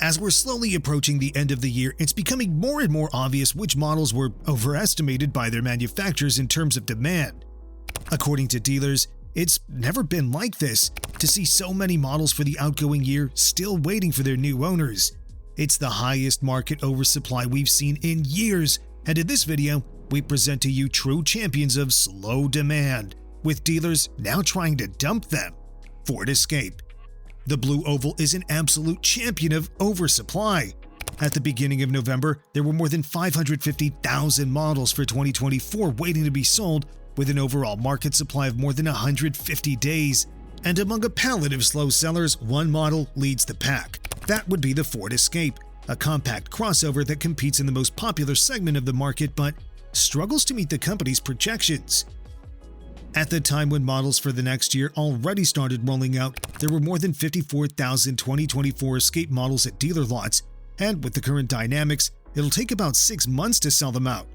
As we're slowly approaching the end of the year, it's becoming more and more obvious which models were overestimated by their manufacturers in terms of demand. According to dealers, it's never been like this, to see so many models for the outgoing year still waiting for their new owners. It's the highest market oversupply we've seen in years, and in this video, we present to you true champions of slow demand, with dealers now trying to dump them. Ford Escape. The blue oval is an absolute champion of oversupply. At the beginning of November, there were more than 550,000 models for 2024 waiting to be sold, with an overall market supply of more than 150 days. And among a palette of slow sellers, one model leads the pack. That would be the Ford Escape, a compact crossover that competes in the most popular segment of the market but struggles to meet the company's projections. At the time when models for the next year already started rolling out, there were more than 54,000 2024 Escape models at dealer lots, and with the current dynamics, it'll take about 6 months to sell them out.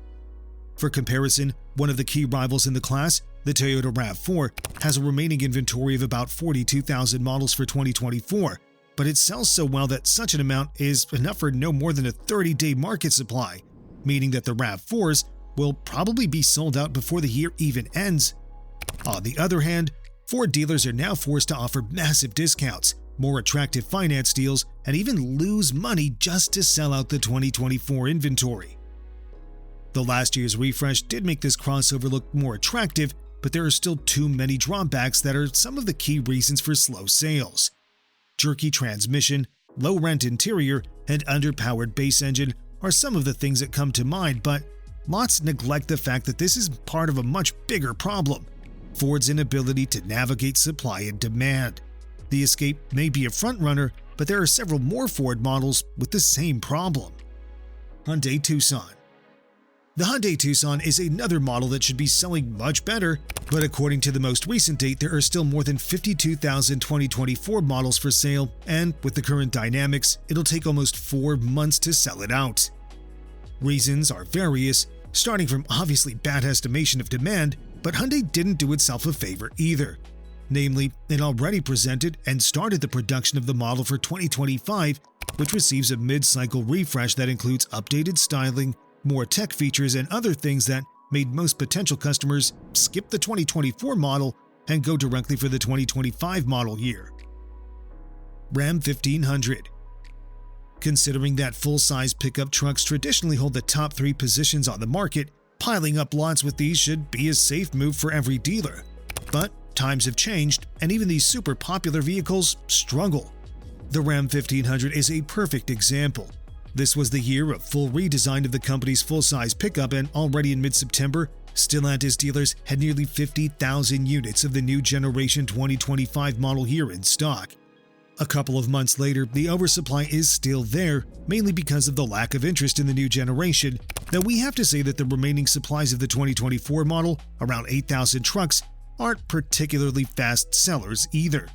For comparison, one of the key rivals in the class, the Toyota RAV4, has a remaining inventory of about 42,000 models for 2024, but it sells so well that such an amount is enough for no more than a 30-day market supply, meaning that the RAV4s will probably be sold out before the year even ends. On the other hand, Ford dealers are now forced to offer massive discounts, more attractive finance deals, and even lose money just to sell out the 2024 inventory. The last year's refresh did make this crossover look more attractive, but there are still too many drawbacks that are some of the key reasons for slow sales. Jerky transmission, low-rent interior, and underpowered base engine are some of the things that come to mind, but lots neglect the fact that this is part of a much bigger problem: Ford's inability to navigate supply and demand. The Escape may be a frontrunner, but there are several more Ford models with the same problem. Hyundai Tucson. The Hyundai Tucson is another model that should be selling much better, but according to the most recent date, there are still more than 52,000 2024 models for sale, and with the current dynamics, it'll take almost 4 months to sell it out. Reasons are various, starting from obviously bad estimation of demand, but Hyundai didn't do itself a favor either. Namely, it already presented and started the production of the model for 2025, which receives a mid-cycle refresh that includes updated styling, more tech features, and other things that made most potential customers skip the 2024 model and go directly for the 2025 model year. Ram 1500. Considering that full-size pickup trucks traditionally hold the top 3 positions on the market, piling up lots with these should be a safe move for every dealer. But times have changed, and even these super popular vehicles struggle. The Ram 1500 is a perfect example. This was the year of full redesign of the company's full-size pickup, and already in mid-September, Stellantis dealers had nearly 50,000 units of the new generation 2025 model year in stock. A couple of months later, the oversupply is still there, mainly because of the lack of interest in the new generation, though we have to say that the remaining supplies of the 2024 model, around 8,000 trucks, aren't particularly fast sellers either.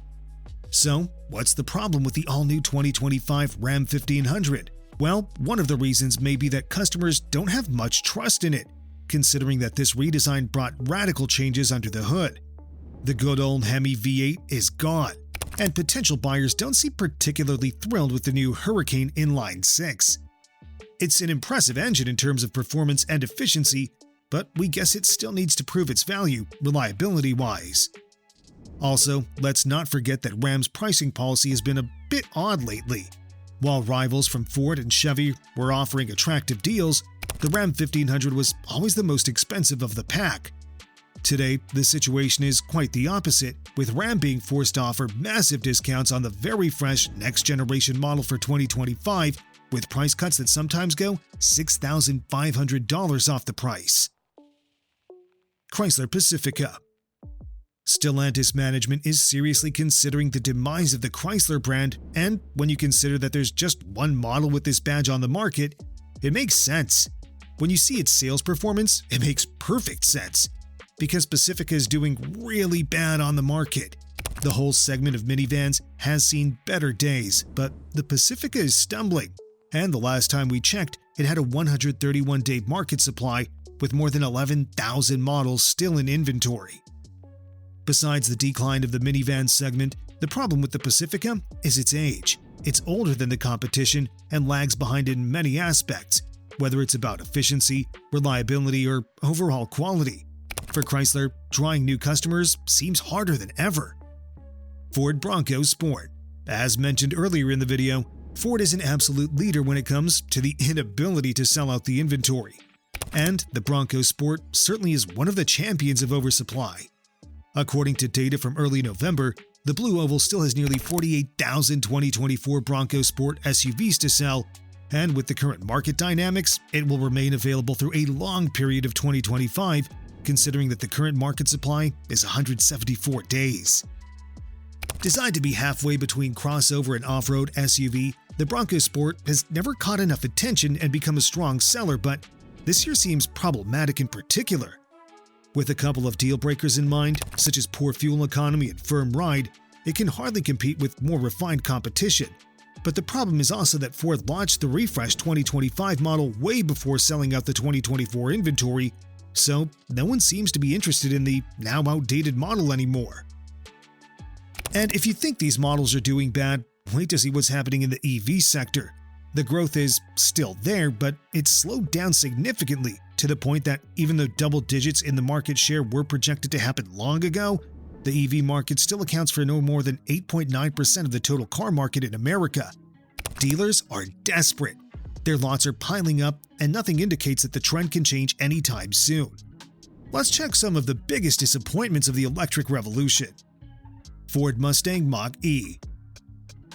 So, what's the problem with the all-new 2025 Ram 1500? Well, one of the reasons may be that customers don't have much trust in it, considering that this redesign brought radical changes under the hood. The good old Hemi V8 is gone, and potential buyers don't seem particularly thrilled with the new Hurricane Inline 6. It's an impressive engine in terms of performance and efficiency, but we guess it still needs to prove its value, reliability-wise. Also, let's not forget that Ram's pricing policy has been a bit odd lately. While rivals from Ford and Chevy were offering attractive deals, the Ram 1500 was always the most expensive of the pack. Today, the situation is quite the opposite, with Ram being forced to offer massive discounts on the very fresh next-generation model for 2025, with price cuts that sometimes go $6,500 off the price. Chrysler Pacifica. Stellantis management is seriously considering the demise of the Chrysler brand, and when you consider that there's just one model with this badge on the market, it makes sense. When you see its sales performance, it makes perfect sense, because Pacifica is doing really bad on the market. The whole segment of minivans has seen better days, but the Pacifica is stumbling, and the last time we checked, it had a 131-day market supply with more than 11,000 models still in inventory. Besides the decline of the minivan segment, the problem with the Pacifica is its age. It's older than the competition and lags behind in many aspects, whether it's about efficiency, reliability, or overall quality. For Chrysler, drawing new customers seems harder than ever. Ford Bronco Sport. As mentioned earlier in the video, Ford is an absolute leader when it comes to the inability to sell out the inventory. And the Bronco Sport certainly is one of the champions of oversupply. According to data from early November, the Blue Oval still has nearly 48,000 2024 Bronco Sport SUVs to sell, and with the current market dynamics, it will remain available through a long period of 2025, considering that the current market supply is 174 days. Designed to be halfway between crossover and off-road SUV, the Bronco Sport has never caught enough attention and become a strong seller, but this year seems problematic in particular. With a couple of deal breakers in mind, such as poor fuel economy and firm ride, it can hardly compete with more refined competition. But the problem is also that Ford launched the refreshed 2025 model way before selling out the 2024 inventory, so no one seems to be interested in the now outdated model anymore. And if you think these models are doing bad, wait to see what's happening in the EV sector. The growth is still there, but it's slowed down significantly to the point that even though double digits in the market share were projected to happen long ago, the EV market still accounts for no more than 8.9% of the total car market in America. Dealers are desperate. Their lots are piling up, and nothing indicates that the trend can change anytime soon. Let's check some of the biggest disappointments of the electric revolution. Ford Mustang Mach-E.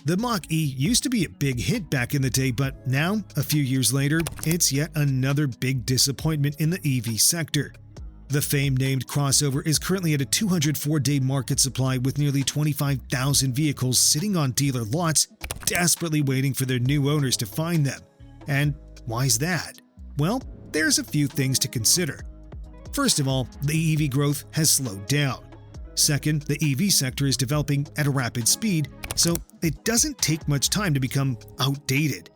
The Mach-E used to be a big hit back in the day, but now, a few years later, it's yet another big disappointment in the EV sector. The fame-named crossover is currently at a 204-day market supply with nearly 25,000 vehicles sitting on dealer lots, desperately waiting for their new owners to find them. And why is that? Well, there's a few things to consider. First of all, the EV growth has slowed down. Second, the EV sector is developing at a rapid speed, so it doesn't take much time to become outdated.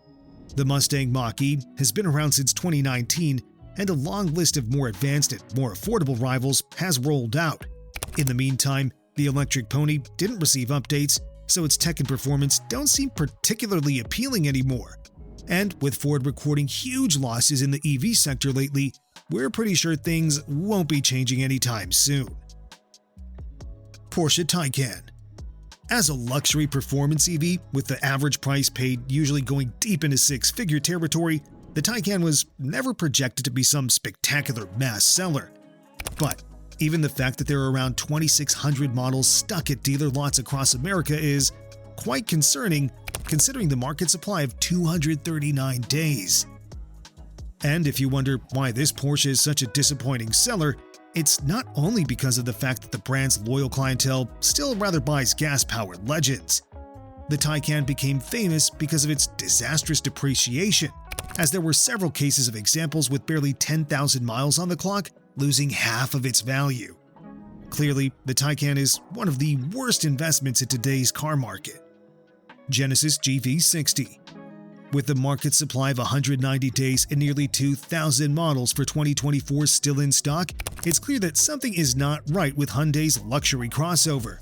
The Mustang Mach-E has been around since 2019, and a long list of more advanced and more affordable rivals has rolled out. In the meantime, the electric pony didn't receive updates, so its tech and performance don't seem particularly appealing anymore. And with Ford recording huge losses in the EV sector lately, we're pretty sure things won't be changing anytime soon. Porsche Taycan. As a luxury performance EV, with the average price paid usually going deep into six-figure territory, the Taycan was never projected to be some spectacular mass seller. But even the fact that there are around 2,600 models stuck at dealer lots across America is quite concerning, considering the market supply of 239 days. And if you wonder why this Porsche is such a disappointing seller, it's not only because of the fact that the brand's loyal clientele still rather buys gas-powered legends. The Taycan became famous because of its disastrous depreciation, as there were several cases of examples with barely 10,000 miles on the clock losing half of its value. Clearly, the Taycan is one of the worst investments in today's car market. Genesis GV60. With the market supply of 190 days and nearly 2,000 models for 2024 still in stock, it's clear that something is not right with Hyundai's luxury crossover.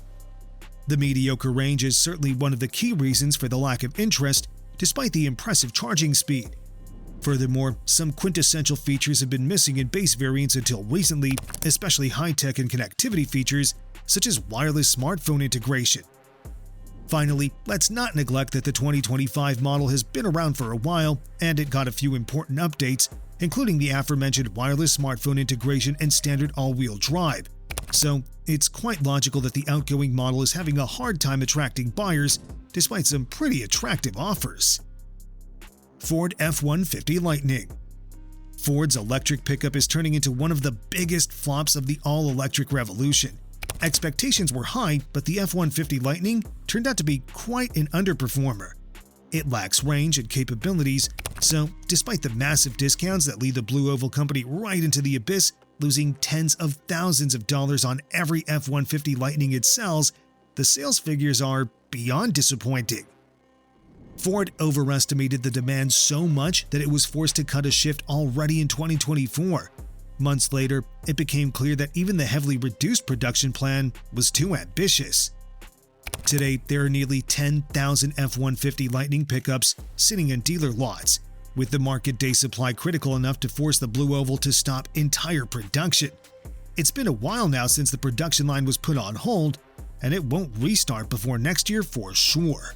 The mediocre range is certainly one of the key reasons for the lack of interest, despite the impressive charging speed. Furthermore, some quintessential features have been missing in base variants until recently, especially high-tech and connectivity features such as wireless smartphone integration. Finally, let's not neglect that the 2025 model has been around for a while, and it got a few important updates, including the aforementioned wireless smartphone integration and standard all-wheel drive. So, it's quite logical that the outgoing model is having a hard time attracting buyers, despite some pretty attractive offers. Ford F-150 Lightning. Ford's electric pickup is turning into one of the biggest flops of the all-electric revolution. Expectations were high, but the F-150 Lightning turned out to be quite an underperformer. It lacks range and capabilities, so despite the massive discounts that lead the Blue Oval Company right into the abyss, losing tens of thousands of dollars on every F-150 Lightning it sells, the sales figures are beyond disappointing. Ford overestimated the demand so much that it was forced to cut a shift already in 2024. Months later, it became clear that even the heavily reduced production plan was too ambitious. Today, there are nearly 10,000 F-150 Lightning pickups sitting in dealer lots, with the market day supply critical enough to force the Blue Oval to stop entire production. It's been a while now since the production line was put on hold, and it won't restart before next year for sure.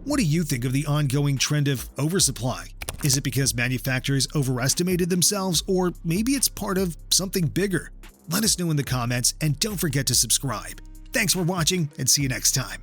What do you think of the ongoing trend of oversupply? Is it because manufacturers overestimated themselves, or maybe it's part of something bigger? Let us know in the comments, and don't forget to subscribe. Thanks for watching, and see you next time.